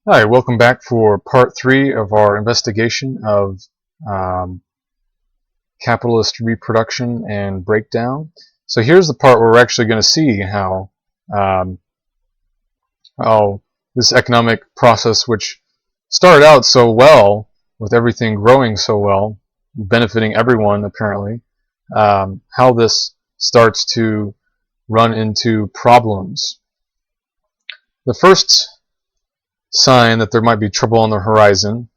Hi, welcome back for part 3 of our investigation of um, capitalist reproduction and breakdown. So here's the part where we're actually going to see um, how this economic process, which started out so well, with everything growing so well, benefiting everyone apparently, how this starts to run into problems. The first sign that there might be trouble on the horizon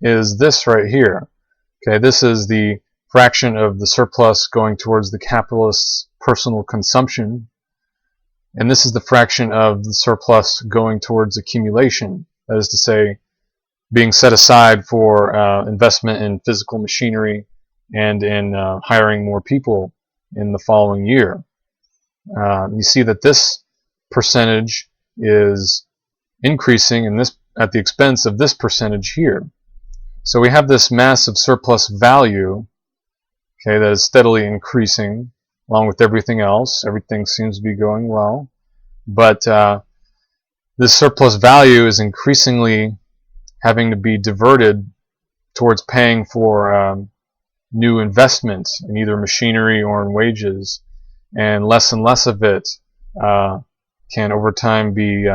is this right here. Okay, this is the fraction of the surplus going towards the capitalist's personal consumption, and this is the fraction of the surplus going towards accumulation. That is to say, being set aside for investment in physical machinery and in hiring more people in the following year. You see that this percentage is increasing in this at the expense of this percentage here. So we have this massive surplus value, okay, that is steadily increasing along with everything else. Everything seems to be going well, but this surplus value is increasingly having to be diverted towards paying for new investments in either machinery or in wages, and less of it can over time be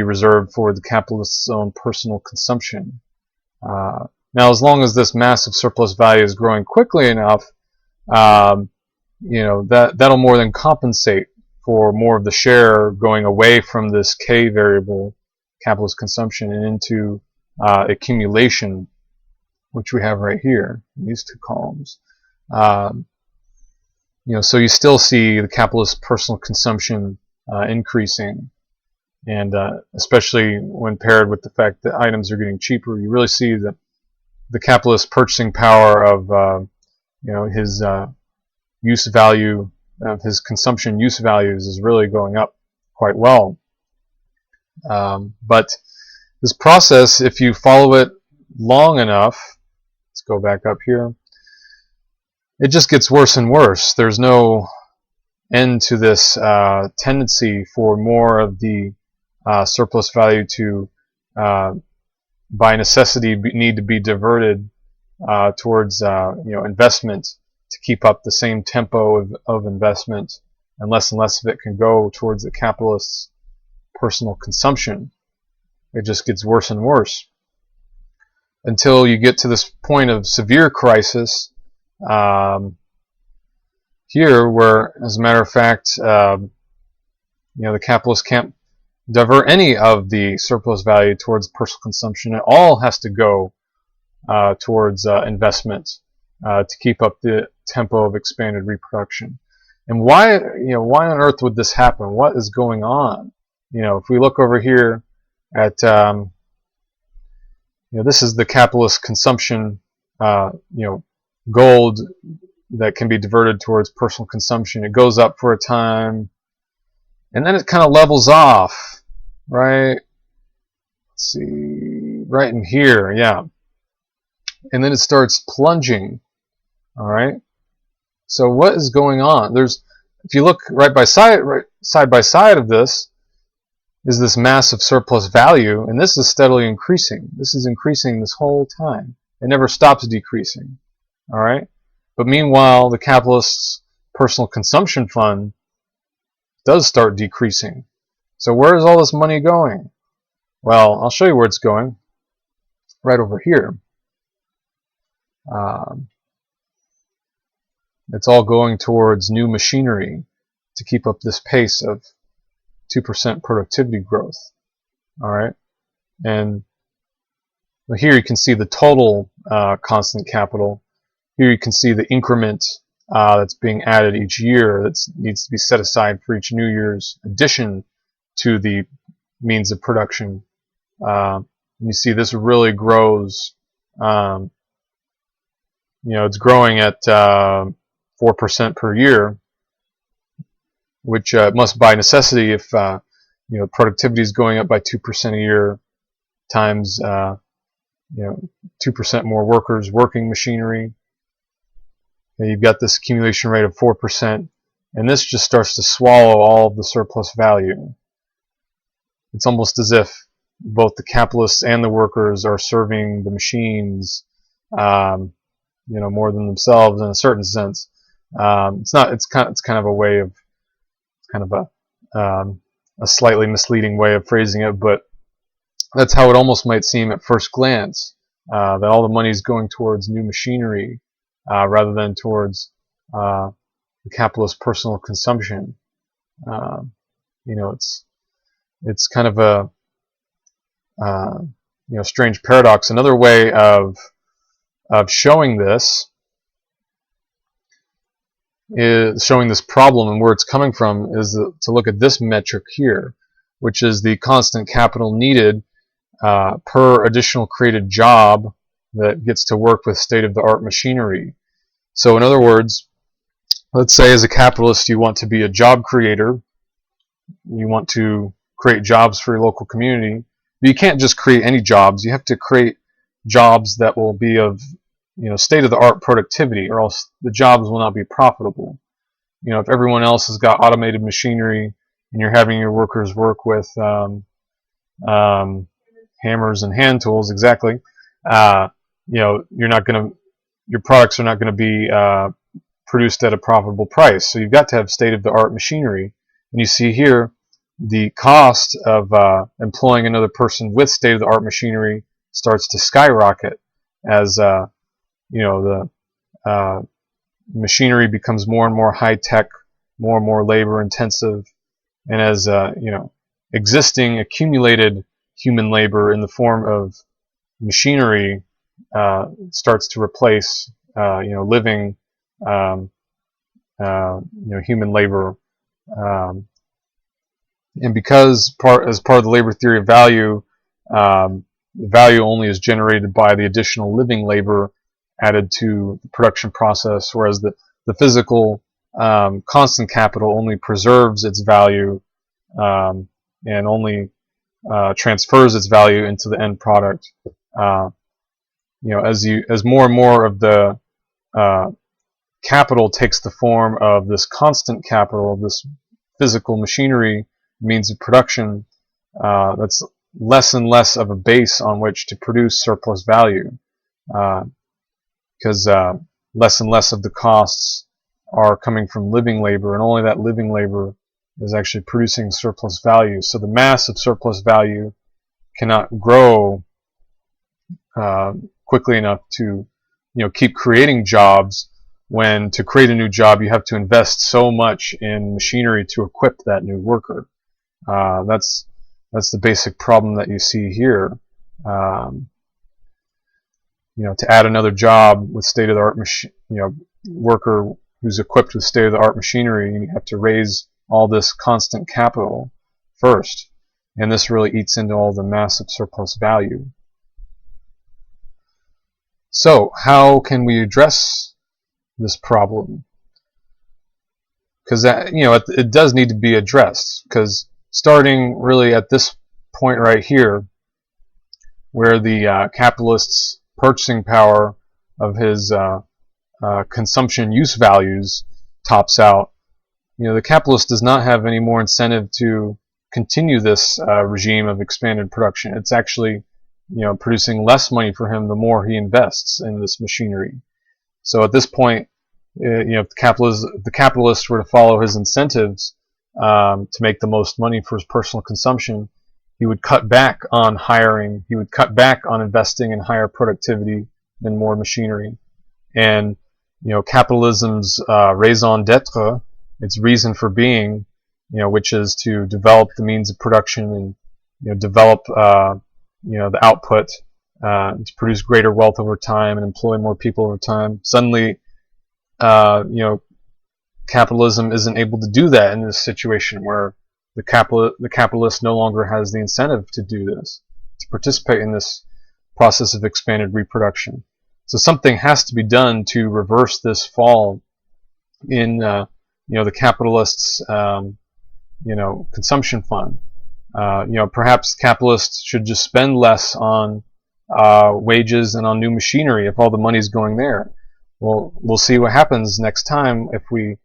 reserved for the capitalist's own personal consumption. Now, as long as this massive surplus value is growing quickly enough, that'll more than compensate for more of the share going away from this K variable, capitalist consumption, and into accumulation, which we have right here in these two columns. So you still see the capitalist personal consumption increasing. And especially when paired with the fact that items are getting cheaper, you really see that the capitalist purchasing power of his use value, of his consumption use values, is really going up quite well. But this process, if you follow it long enough, let's go back up here, it just gets worse and worse. There's no end to this tendency for more of the surplus value to, by necessity, need to be diverted towards investment to keep up the same tempo of investment, and less of it can go towards the capitalist's personal consumption. It just gets worse and worse until you get to this point of severe crisis here, where, as a matter of fact, the capitalists can't divert any of the surplus value towards personal consumption. It all has to go towards investment to keep up the tempo of expanded reproduction. And why on earth would this happen? What is going on? If we look over here at this is the capitalist consumption, gold that can be diverted towards personal consumption. It goes up for a time, and then it kind of levels off, right? Let's see, right in here, yeah. And then it starts plunging, all right? So what is going on? If you look right side by side of this, is this massive surplus value, and this is steadily increasing. This is increasing this whole time. It never stops decreasing, all right? But meanwhile, the capitalist's personal consumption fund does start decreasing. So where is all this money going? Well, I'll show you where it's going. Right over here. It's all going towards new machinery to keep up this pace of 2% productivity growth. All right, and here you can see the total constant capital. Here you can see the increment that's being added each year that needs to be set aside for each new year's addition to the means of production. And you see this really grows. It's growing at 4% per year, which must by necessity, if productivity is going up by 2% a year, times 2% more workers working machinery. And you've got this accumulation rate of 4%, and this just starts to swallow all of the surplus value. It's almost as if both the capitalists and the workers are serving the machines, more than themselves in a certain sense. It's not. It's kind of a way of, kind of a slightly misleading way of phrasing it, but that's how it almost might seem at first glance. That all the money is going towards new machinery rather than towards the capitalist personal consumption. It's kind of a strange paradox. Another way of showing this is showing this problem and where it's coming from is to look at this metric here, which is the constant capital needed per additional created job that gets to work with state-of-the-art machinery. So in other words, let's say as a capitalist you want to be a job creator, you want to create jobs for your local community, but you can't just create any jobs. You have to create jobs that will be of state-of-the-art productivity, or else the jobs will not be profitable. If everyone else has got automated machinery and you're having your workers work with hammers and hand tools, exactly, your products are not going to be produced at a profitable price. So you've got to have state-of-the-art machinery. And you see here the cost of employing another person with state-of-the-art machinery starts to skyrocket as the machinery becomes more and more high-tech, more and more labor-intensive, and as existing accumulated human labor in the form of machinery starts to replace living human labor, and because as part of the labor theory of value, value only is generated by the additional living labor added to the production process, whereas the physical constant capital only preserves its value and only transfers its value into the end product. As more and more of the capital takes the form of this constant capital, this physical machinery means of production, that's less and less of a base on which to produce surplus value, because less and less of the costs are coming from living labor, and only that living labor is actually producing surplus value. So the mass of surplus value cannot grow quickly enough to keep creating jobs, when to create a new job you have to invest so much in machinery to equip that new worker. That's the basic problem that you see here. To add another job with state-of-the-art worker who's equipped with state-of-the-art machinery, you have to raise all this constant capital first, and this really eats into all the massive surplus value. So how can we address this problem? Because it does need to be addressed, because starting really at this point right here, where the capitalist's purchasing power of his consumption use values tops out, the capitalist does not have any more incentive to continue this regime of expanded production. It's actually producing less money for him the more he invests in this machinery. So at this point, if the capitalist were to follow his incentives to make the most money for his personal consumption, he would cut back on hiring, he would cut back on investing in higher productivity and more machinery. And capitalism's raison d'etre, its reason for being, which is to develop the means of production and develop the output to produce greater wealth over time and employ more people over time. Suddenly, capitalism isn't able to do that in this situation where the capitalist no longer has the incentive to do this, to participate in this process of expanded reproduction. So something has to be done to reverse this fall in the capitalist's consumption fund. Perhaps capitalists should just spend less on wages and on new machinery if all the money's going there. Well, we'll see what happens next time if we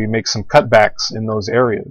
make some cutbacks in those areas.